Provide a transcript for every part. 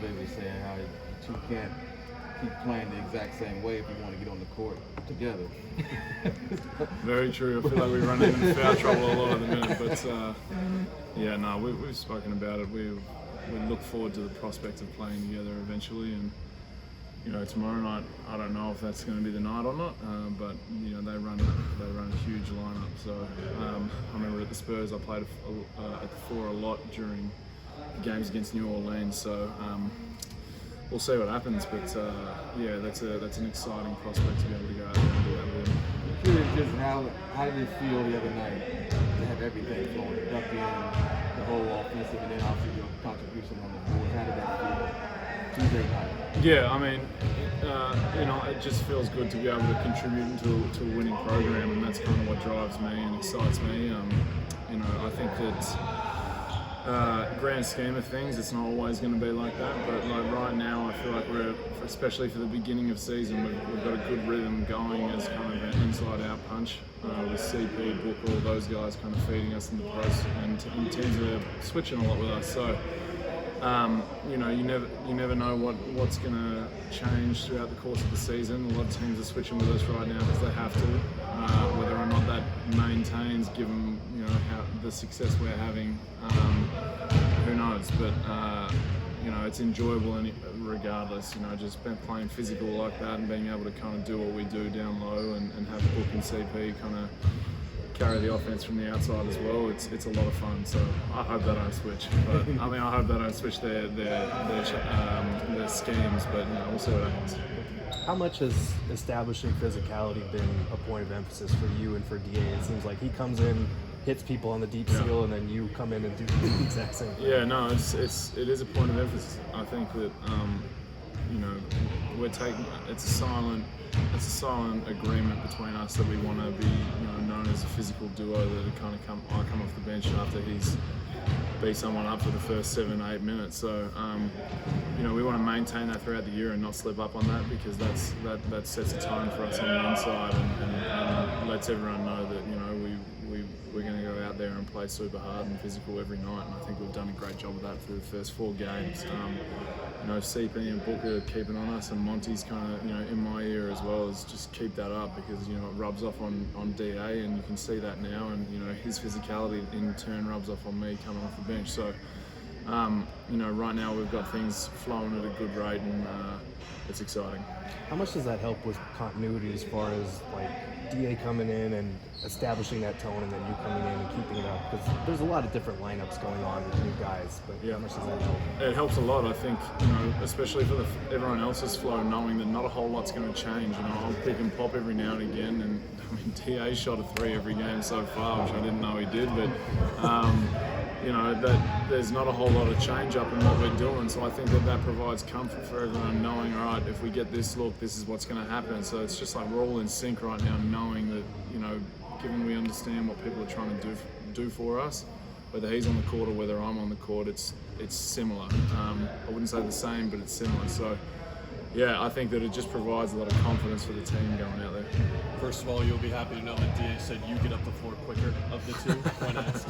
Landale was saying how you two can't keep playing the exact same way if you want to get on the court together. Very true. I feel like we run into foul trouble a lot at the minute, but yeah, no, we've spoken about it. We look forward to the prospect of playing together eventually, and tomorrow night, I don't know if that's going to be the night or not, but they run a huge lineup. So I remember at the Spurs, I played at the 4 a lot during games against New Orleans. So we'll see what happens, but yeah, that's an exciting prospect to be able to go out there and do that with him. I'm curious, just how did it feel the other night to have everything flowing, duck in, the whole offensive, and then obviously your contribution on the board? How did that feel Tuesday night? Yeah, I mean, it just feels good to be able to contribute to a winning program, and that's kind of what drives me and excites me. I think that grand scheme of things, it's not always going to be like that, but like right now, I feel like especially for the beginning of season, we've got a good rhythm going as kind of an inside-out punch with CP, Booker, all those guys kind of feeding us in the post, and teams are switching a lot with us. So. You never know what's going to change throughout the course of the season. A lot of teams are switching with us right now because they have to. Whether or not that maintains, given how the success we're having, who knows? But it's enjoyable regardless. Just playing physical like that and being able to kind of do what we do down low and have Book and CP kind of carry the offense from the outside as well. It's a lot of fun. So I hope they don't switch. But I hope they don't switch their schemes. But we'll see what happens. How much has establishing physicality been a point of emphasis for you and for DA? It seems like he comes in, hits people on the deep seal, and then you come in and do the exact same thing. Yeah, no, it is a point of emphasis. I think that we're taking it's a silent agreement between us that we want to be known as a physical duo that I come off the bench after he's beat someone up for the first 7-8 minutes. So we want to maintain that throughout the year and not slip up on that, because that sets a tone for us on the inside and lets everyone know that we're going to go out there and play super hard and physical every night, and I think we've done a great job of that through the first 4 games. CP and Booker keeping on us, and Monty's kind of in my ear as well, is just keep that up, because it rubs off on DA, and you can see that now, and his physicality in turn rubs off on me coming off the bench. So right now we've got things flowing at a good rate, and it's exciting. How much does that help with continuity as far as like DA coming in and establishing that tone, and then you coming in and keeping it up? Because there's a lot of different lineups going on with new guys, but how much does that help? It helps a lot, I think, especially for everyone else's flow, knowing that not a whole lot's going to change. I'll pick and pop every now and again, and DA shot a 3 every game so far, which I didn't know he did, but that there's not a whole lot of change up in what we're doing, so I think that provides comfort for everyone, knowing, all right, if we get this look, this is what's going to happen. So it's just like we're all in sync right now, knowing that, given we understand what people are trying to do for us, whether he's on the court or whether I'm on the court, it's similar. I wouldn't say the same, but it's similar. So yeah, I think that it just provides a lot of confidence for the team going out there. First of all, you'll be happy to know that DA said you get up the floor quicker of the two when asked.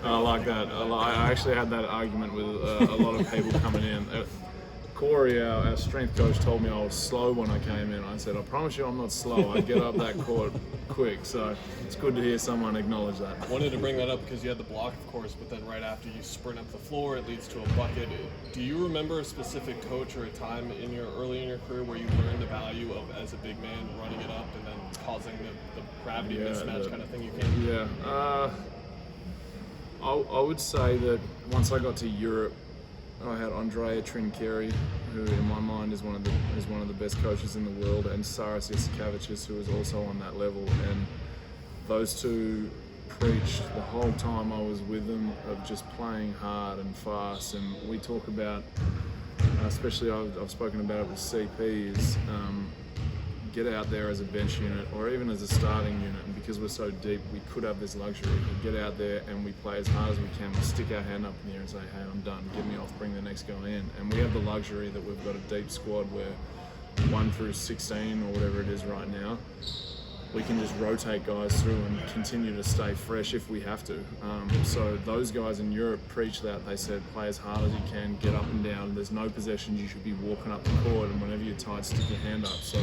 I like that. I actually had that argument with a lot of people coming in. Corey, our strength coach, told me I was slow when I came in. I said, I promise you I'm not slow. I get up that court quick. So it's good to hear someone acknowledge that. Wanted to bring that up because you had the block, of course, but then right after you sprint up the floor, it leads to a bucket. Do you remember a specific coach or a time early in your career where you learned the value of, as a big man, running it up and then causing the gravity mismatch kind of thing you can? Yeah. I would say that once I got to Europe, I had Andrea Trinchieri, who in my mind is one of the best coaches in the world, and Saras Yasikavicius, who was also on that level. And those two preached the whole time I was with them of just playing hard and fast. And we talk about, especially I've spoken about it with CP, is get out there as a bench unit or even as a starting unit, and because we're so deep, we could have this luxury. We get out there and we play as hard as we can. We stick our hand up in the air and say, hey, I'm done, get me off, bring the next guy in. And we have the luxury that we've got a deep squad where 1 through 16 or whatever it is right now, we can just rotate guys through and continue to stay fresh if we have to. So those guys in Europe preach that. They said, play as hard as you can, get up and down. There's no possessions. You should be walking up the court, and whenever you're tired, stick your hand up. So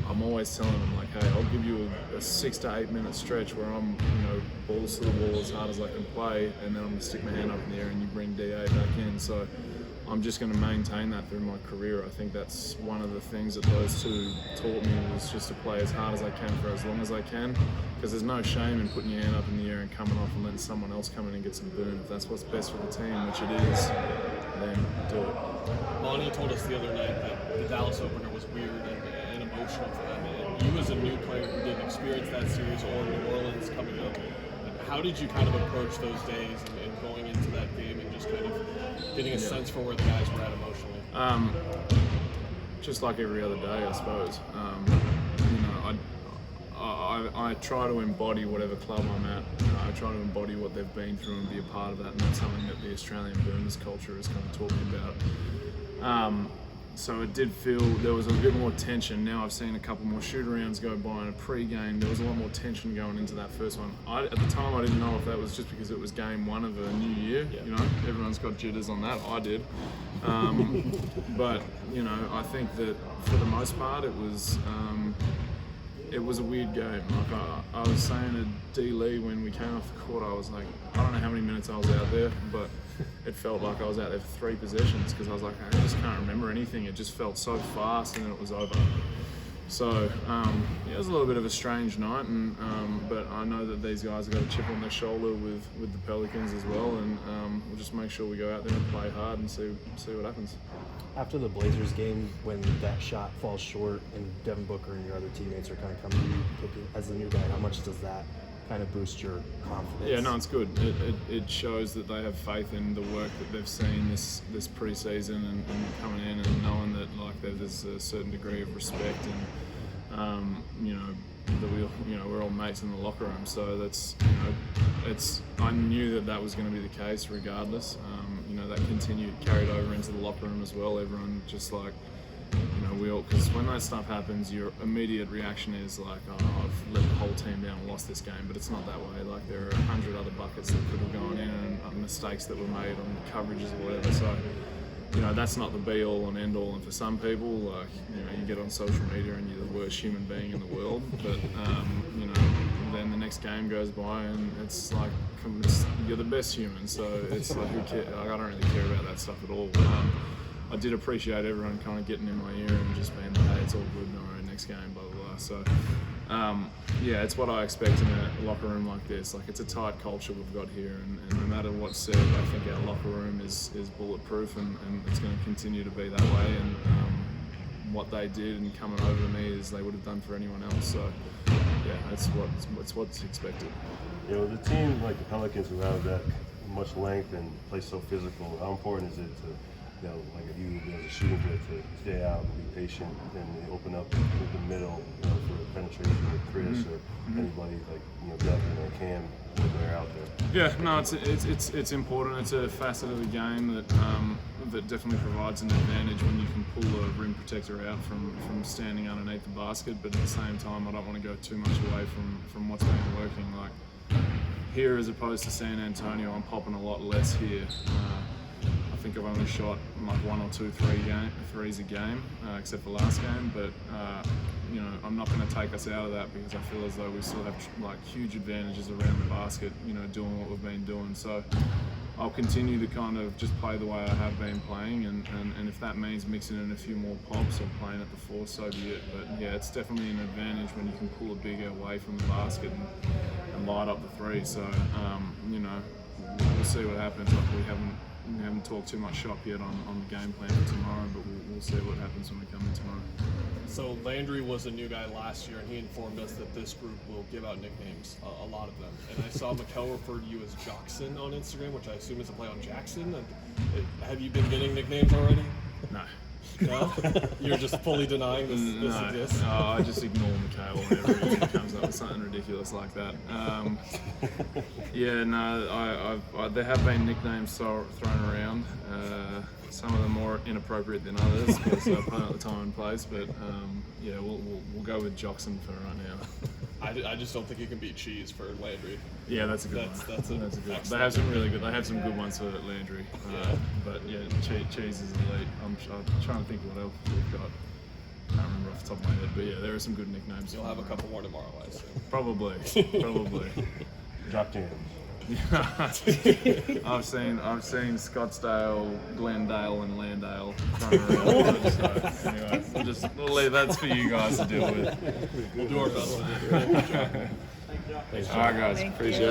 I'm always telling them, like, hey, I'll give you a 6 to 8 minute stretch where I'm, balls to the wall as hard as I can play, and then I'm gonna stick my hand up in the air and you bring DA back in. So I'm just going to maintain that through my career. I think that's one of the things that those two taught me, was just to play as hard as I can for as long as I can, because there's no shame in putting your hand up in the air and coming off and letting someone else come in and get some boom. If that's what's best for the team, which it is, then do it. Lonnie told us the other night that the Dallas opener was weird and emotional for them. And you, as a new player who didn't experience that series or New Orleans coming up, how did you kind of approach those days and going into that game and just kind of getting a sense for where the guys were at emotionally? Just like every other day, I suppose. I try to embody whatever club I'm at. I try to embody what they've been through and be a part of that, and that's something that the Australian Boomers culture is kind of talking about. So it did feel there was a bit more tension. Now I've seen a couple more shoot-arounds go by in a pre-game. There was a lot more tension going into that first one. At the time, I didn't know if that was just because it was game one of a new year. Yeah. Everyone's got jitters on that. I did. But, I think that for the most part, it was a weird game. Like I was saying to D. Lee when we came off the court, I was like, I don't know how many minutes I was out there, but it felt like I was out there for 3 possessions, because I was like, I just can't remember anything. It just felt so fast, and then it was over. So it was a little bit of a strange night, and but I know that these guys have got a chip on their shoulder with the Pelicans as well, and we'll just make sure we go out there and play hard and see what happens. After the Blazers game, when that shot falls short and Devin Booker and your other teammates are kind of coming to you picking, as a new guy, how much does that kind of boost your confidence? Yeah, no, it's good. It shows that they have faith in the work that they've seen this preseason and coming in and knowing that there's a certain degree of respect, and that we're all mates in the locker room. So that's I knew that was going to be the case regardless. That carried over into the locker room as well. Everyone just because when that stuff happens, your immediate reaction is like, oh, I've let the whole team down and lost this game, but it's not that way. Like, there are 100 other buckets that could have gone in, and mistakes that were made on coverages or whatever. So, that's not the be all and end all. And for some people, you get on social media and you're the worst human being in the world, but then the next game goes by and it's like, you're the best human. So it's like, who cares? I don't really care about that stuff at all. I did appreciate everyone kind of getting in my ear and just being like, hey, it's all good, all right, next game, blah, blah, blah. So, it's what I expect in a locker room like this. Like, it's a tight culture we've got here, and no matter what's said, I think our locker room is bulletproof, and it's going to continue to be that way. And what they did and coming over to me is they would have done for anyone else. So, it's what's expected. The team like the Pelicans, who have that much length and play so physical, how important is it to, if you as a shooting guard, to stay out and be patient and open up the middle, for penetration with Chris or anybody like Devin or Cam when they're out there? Yeah, no, it's important. It's a facet of the game that definitely provides an advantage when you can pull a rim protector out from standing underneath the basket. But at the same time, I don't want to go too much away from what's been working. Like, here as opposed to San Antonio, I'm popping a lot less here. I think I've only shot like 1 or 2 threes a game, except for last game. But I'm not going to take us out of that, because I feel as though we still have huge advantages around the basket, doing what we've been doing. So I'll continue to kind of just play the way I have been playing, and if that means mixing in a few more pops or playing at the 4, so be it. But yeah, it's definitely an advantage when you can pull a bigger away from the basket and light up the 3. So we'll see what happens. We haven't talked too much shop yet on the game plan for tomorrow, but we'll see what happens when we come in tomorrow. So Landry was a new guy last year, and he informed us that this group will give out nicknames, a lot of them. And I saw Mikkel refer to you as Jockson on Instagram, which I assume is a play on Jackson. Have you been getting nicknames already? No. No? You're just fully denying this exists? No, I just ignore Mikhail whenever he comes up with something ridiculous like that. There have been nicknames thrown around. Some of them more inappropriate than others, because playing at the time and place. But we'll go with Jockson for right now. I just don't think you can beat Cheese for Landry. Yeah, that's a good That's one. a That's a good one. They excellent have some really good. They have some good ones for Landry. But yeah, Cheese is elite. I'm trying to think what else we've got. I can't remember off the top of my head, but yeah, there are some good nicknames. You'll have a couple more tomorrow, I assume. Probably. Jock jams. I've seen Scottsdale, Glendale, and Landale running around. So anyway, we'll leave that's for you guys to deal with. We'll do our best with it. All right, guys, appreciate it.